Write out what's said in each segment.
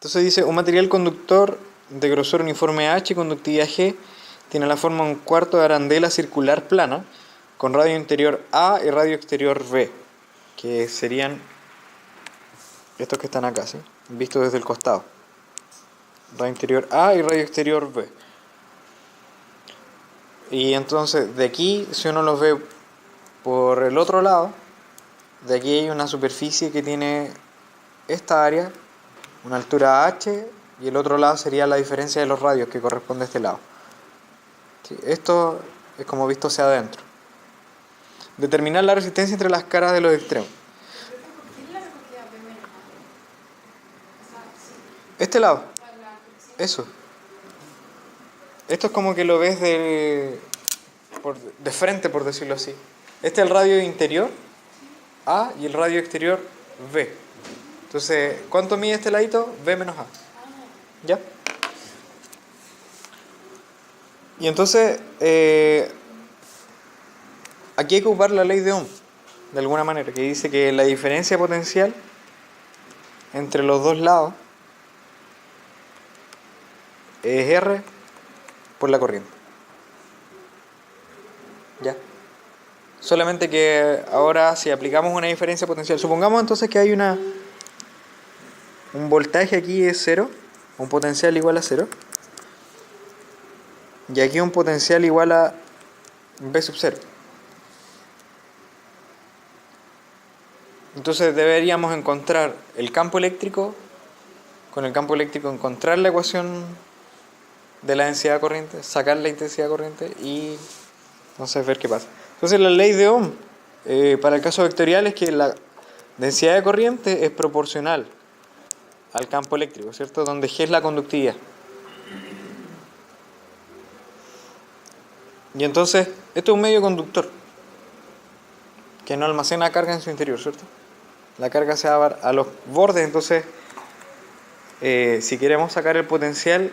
Entonces dice, un material conductor de grosor uniforme H y conductividad G tiene la forma de un cuarto de arandela circular plana con radio interior A y radio exterior B, que serían estos que están acá, ¿sí? Vistos desde el costado. Radio interior A y radio exterior B. Y entonces de aquí, si uno los ve por el otro lado, de aquí hay una superficie que tiene esta área, una altura H, y el otro lado sería la diferencia de los radios que corresponde a este lado. ¿Sí? Esto es como visto hacia adentro. Determinar la resistencia entre las caras de los extremos. Este lado, eso. Esto es como que lo ves de frente, por decirlo así. Este es el radio interior A y el radio exterior B. Entonces, ¿cuánto mide este ladito? B menos A. ¿Ya? Y entonces, aquí hay que ocupar la ley de Ohm, de alguna manera, que dice que la diferencia potencial entre los dos lados es R por la corriente. ¿Ya? Solamente que ahora si aplicamos una diferencia potencial, supongamos entonces que hay un voltaje aquí es 0, un potencial igual a 0, y aquí un potencial igual a V sub 0. Entonces deberíamos encontrar el campo eléctrico, con el campo eléctrico encontrar la ecuación de la densidad de corriente, sacar la intensidad de corriente y entonces ver qué pasa. Entonces la ley de Ohm para el caso vectorial es que la densidad de corriente es proporcional al campo eléctrico, ¿cierto? Donde G es la conductividad. Y entonces, esto es un medio conductor que no almacena carga en su interior, ¿cierto? La carga se va a los bordes, entonces, si queremos sacar el potencial,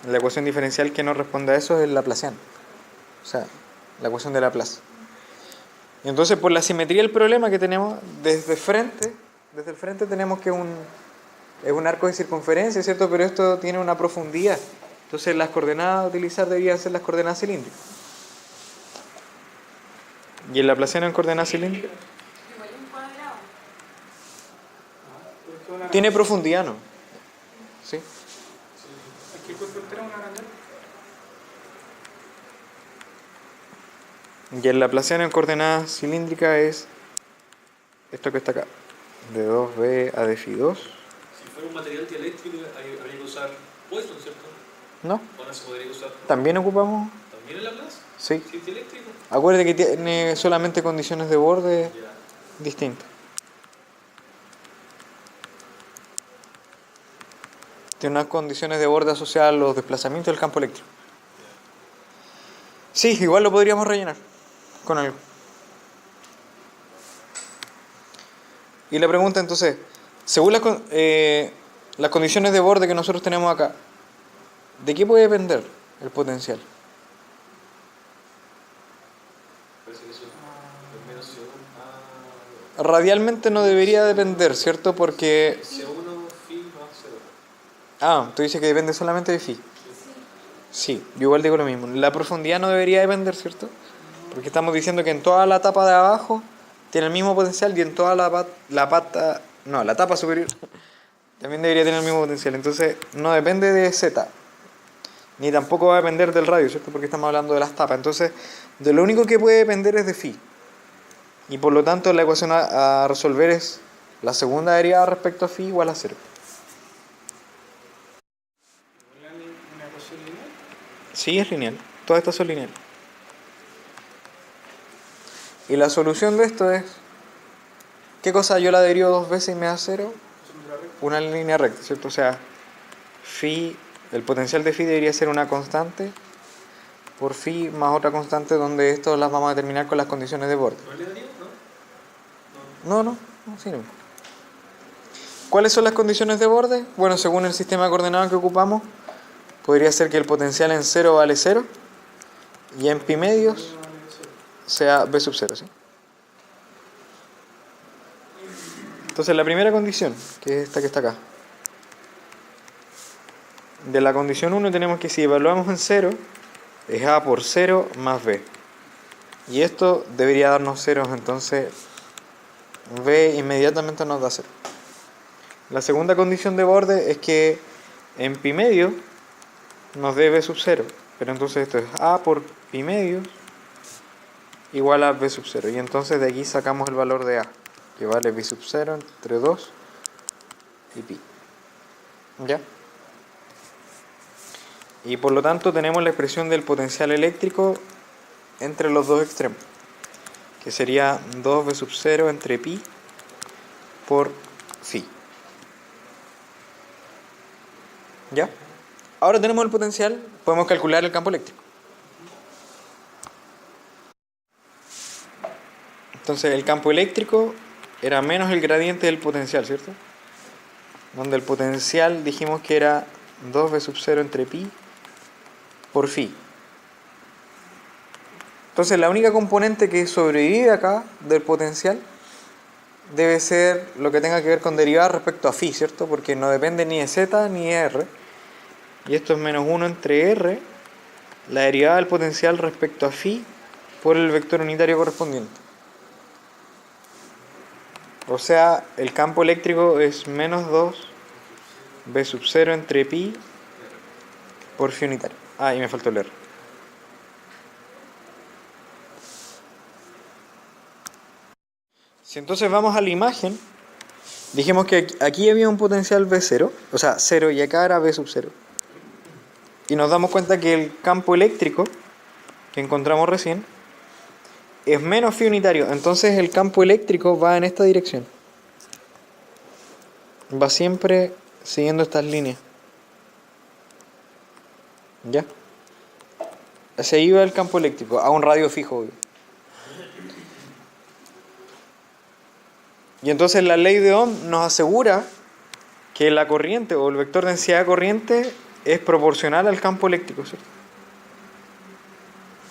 la ecuación diferencial que nos responde a eso es el laplaciano. O sea, la ecuación de Laplace. Y entonces, por la simetría del problema que tenemos, desde el frente tenemos que es un arco de circunferencia, ¿cierto? Pero esto tiene una profundidad. Entonces las coordenadas a utilizar deberían ser las coordenadas cilíndricas. ¿Y el laplaciano en coordenadas cilíndricas? Tiene profundidad, ¿no? ¿Sí? Y el laplaciano en coordenadas cilíndricas es esto que está acá, de 2b a de phi 2. Si fuera un material dieléctrico habría que usar Poisson, ¿cierto? ¿No? Ahora se podría usar. ¿También ocupamos? ¿También el Laplace? Sí. ¿Sí es dieléctrico? Acuérdate que tiene solamente condiciones de borde distintas. Tiene unas condiciones de borde asociadas a los desplazamientos del campo eléctrico. Sí, igual lo podríamos rellenar con algo. Y la pregunta entonces, según las condiciones de borde que nosotros tenemos acá, ¿de qué puede depender el potencial? Radialmente no debería depender, ¿cierto? Porque... tú dices que depende solamente de phi. Sí, yo igual digo lo mismo. La profundidad no debería depender, ¿cierto? Porque estamos diciendo que en toda la tapa de abajo tiene el mismo potencial y en toda la tapa superior también debería tener el mismo potencial. Entonces no depende de Z, ni tampoco va a depender del radio, ¿cierto? Porque estamos hablando de las tapas. Entonces, de lo único que puede depender es de phi. Y por lo tanto la ecuación a resolver es la segunda derivada respecto a phi igual a 0. ¿Una ecuación lineal? Sí, es lineal. Todas estas son lineales. Y la solución de esto es... ¿Qué cosa yo la derivo dos veces y me da 0? Una línea recta, ¿cierto? O sea, phi, el potencial de phi debería ser una constante por phi más otra constante donde esto las vamos a determinar con las condiciones de borde. ¿No es negativo? No, sí, no. ¿Cuáles son las condiciones de borde? Bueno, según el sistema de coordenadas que ocupamos, podría ser que el potencial en 0 vale 0 y en pi medios sea b sub 0, ¿sí? Entonces la primera condición, que es esta que está acá, de la condición 1 tenemos que si evaluamos en 0, es A por 0 más B. Y esto debería darnos ceros, entonces B inmediatamente nos da 0. La segunda condición de borde es que en pi medio nos dé B sub 0. Pero entonces esto es A por pi medio igual a B sub 0. Y entonces de aquí sacamos el valor de A, que vale B sub 0 entre 2 y pi. ¿Ya? Y por lo tanto tenemos la expresión del potencial eléctrico entre los dos extremos, que sería 2B sub 0 entre pi por phi. ¿Ya? Ahora tenemos el potencial, podemos calcular el campo eléctrico. Entonces el campo eléctrico era menos el gradiente del potencial, ¿cierto? Donde el potencial dijimos que era 2B sub 0 entre pi por phi. Entonces la única componente que sobrevive acá del potencial debe ser lo que tenga que ver con derivada respecto a phi, ¿cierto? Porque no depende ni de z ni de r. Y esto es menos 1 entre r, la derivada del potencial respecto a phi por el vector unitario correspondiente. O sea, el campo eléctrico es menos 2B sub 0 entre pi por phi unitario. Ah, y me faltó el r. Si entonces vamos a la imagen, dijimos que aquí había un potencial V0, o sea, 0, y acá era V sub 0. Y nos damos cuenta que el campo eléctrico que encontramos recién es menos phi unitario. Entonces el campo eléctrico va en esta dirección. Va siempre siguiendo estas líneas. ¿Ya? Hacia ahí va el campo eléctrico, a un radio fijo, obvio. Y entonces la ley de Ohm nos asegura que la corriente o el vector densidad de corriente es proporcional al campo eléctrico, ¿cierto?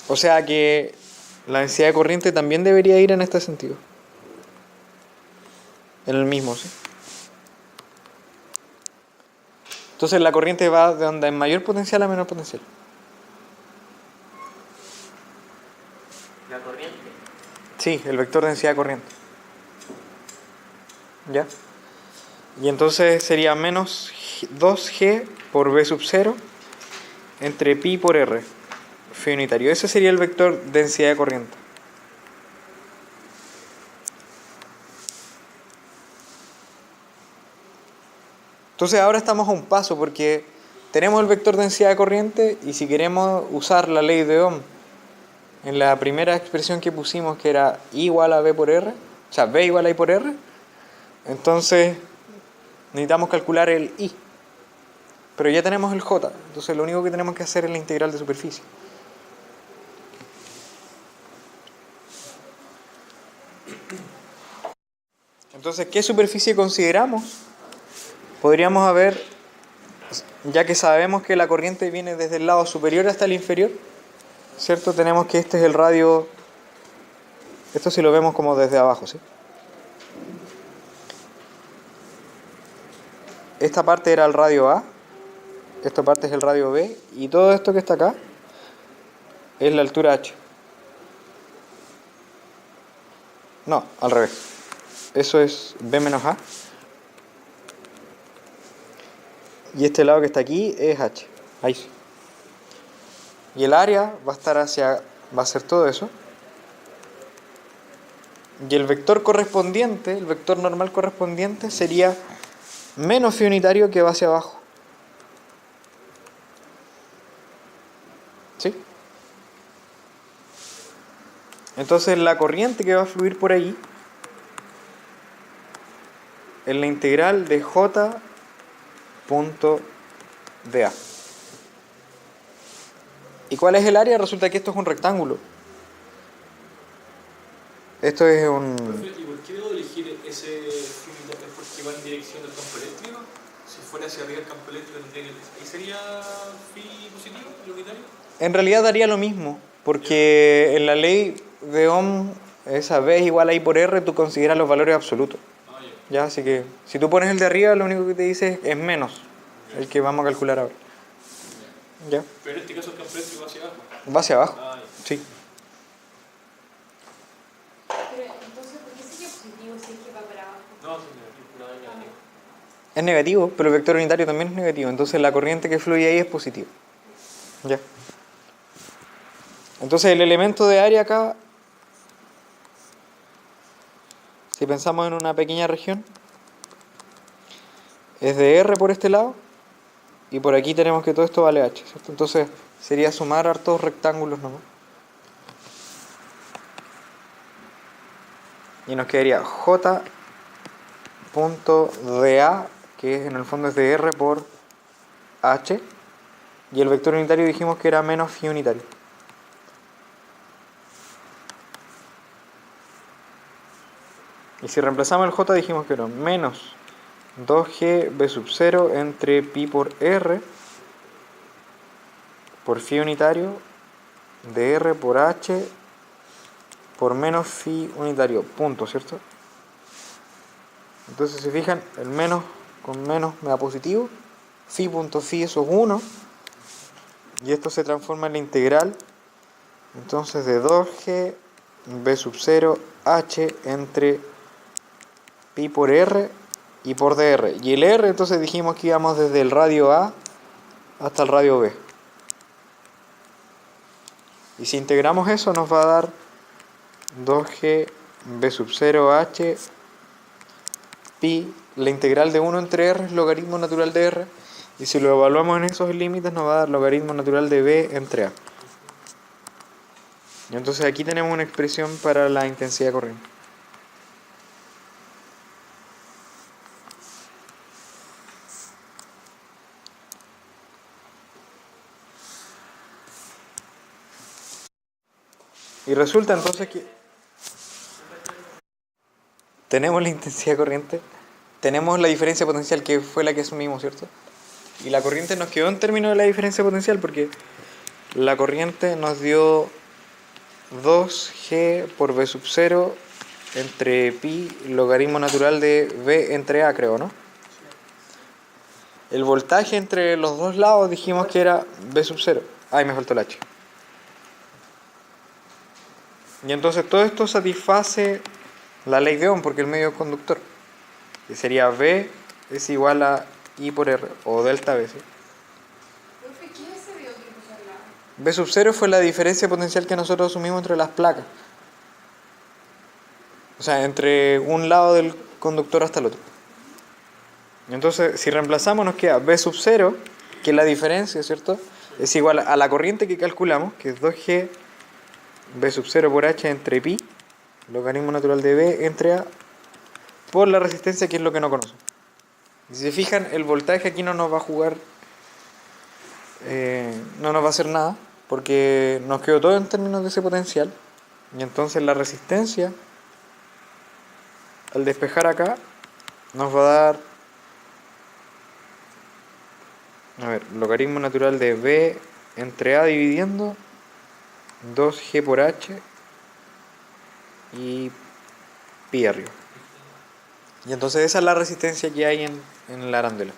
O sea que la densidad de corriente también debería ir en este sentido. En el mismo, ¿sí? Entonces la corriente va de donde hay mayor potencial a menor potencial. La corriente. Sí, el vector densidad de corriente. ¿Ya? Y entonces sería menos 2G por B sub 0 entre pi por R, phi unitario. Ese sería el vector densidad de corriente. Entonces ahora estamos a un paso porque tenemos el vector densidad de corriente y si queremos usar la ley de Ohm en la primera expresión que pusimos que era I igual a B por R, o sea, B igual a I por R, entonces necesitamos calcular el I. Pero ya tenemos el J, entonces lo único que tenemos que hacer es la integral de superficie. Entonces, ¿qué superficie consideramos? Podríamos haber, ya que sabemos que la corriente viene desde el lado superior hasta el inferior, ¿cierto? Tenemos que este es el radio, esto si lo vemos como desde abajo, ¿sí? Esta parte era el radio A, esta parte es el radio B, y todo esto que está acá es la altura H. No, al revés. Eso es B menos A. Y este lado que está aquí es H. Ahí sí. Y el área va a estar va a ser todo eso. Y el vector correspondiente, el vector normal correspondiente sería menos phi unitario que va hacia abajo. ¿Sí? Entonces la corriente que va a fluir por ahí es la integral de J punto dA. ¿Y cuál es el área? Resulta que esto es un rectángulo. Esto es un... ¿Y por qué debo elegir ese phi unitario? ¿Es porque va en dirección del campo eléctrico? Si fuera hacia arriba el campo eléctrico, ¿ahí sería phi positivo, el unitario? En realidad daría lo mismo, porque en la ley de Ohm, esa B es igual a I por R, tú consideras los valores absolutos. Ah, ya. ¿Ya? Así que si tú pones el de arriba, lo único que te dice es menos, el que vamos a calcular ahora. ¿Ya? Pero en este caso el campo eléctrico va hacia abajo. Va hacia abajo. Ah, Sí. Pero entonces, ¿por qué sería positivo si es que va para abajo? no, sí, negativo. No, es negativo. Es negativo, pero el vector unitario también es negativo. Entonces la corriente que fluye ahí es positiva. ¿Ya? Entonces el elemento de área acá, si pensamos en una pequeña región, es de R por este lado y por aquí tenemos que todo esto vale H, ¿cierto? Entonces sería sumar hartos rectángulos nomás. Y nos quedaría J punto dA, que en el fondo es de R por H, y el vector unitario dijimos que era menos phi unitario. Y si reemplazamos el J dijimos que era menos 2G B sub 0 entre pi por R por phi unitario de R por H por menos phi unitario, punto, ¿cierto? Entonces, si se fijan, el menos con menos me da positivo, phi punto phi, eso es 1, y esto se transforma en la integral, entonces de 2G B sub 0 H entre pi por R y por dr. Y el R, entonces dijimos que íbamos desde el radio A hasta el radio B. Y si integramos eso nos va a dar 2G B sub 0 H pi, la integral de 1 entre R es logaritmo natural de R, y si lo evaluamos en esos límites nos va a dar logaritmo natural de B entre A. Y entonces aquí tenemos una expresión para la intensidad de corriente. Y resulta entonces que tenemos la intensidad de corriente, tenemos la diferencia potencial que fue la que asumimos, ¿cierto? Y la corriente nos quedó en términos de la diferencia potencial porque la corriente nos dio 2G por B sub 0 entre pi logaritmo natural de B entre A, creo, ¿no? El voltaje entre los dos lados dijimos que era B sub 0. Ay, me faltó el H. Y entonces todo esto satisface la ley de Ohm porque el medio es conductor. Que sería V es igual a I por R o delta V. ¿Sí? Profe, ¿qué es ese veo que puso al lado? B sub 0 fue la diferencia potencial que nosotros asumimos entre las placas. O sea, entre un lado del conductor hasta el otro. Entonces, si reemplazamos nos queda B sub 0, que es la diferencia, ¿cierto? Es igual a la corriente que calculamos, que es 2G B sub 0 por H entre pi, logaritmo natural de B entre A, por la resistencia, que es lo que no conocemos. Y si se fijan, el voltaje aquí no nos va a jugar, no nos va a hacer nada, porque nos quedó todo en términos de ese potencial. Y entonces la resistencia, al despejar acá, nos va a dar, a ver, logaritmo natural de B entre A dividiendo 2G por H y pi arriba. Y entonces esa es la resistencia que hay en la arándula.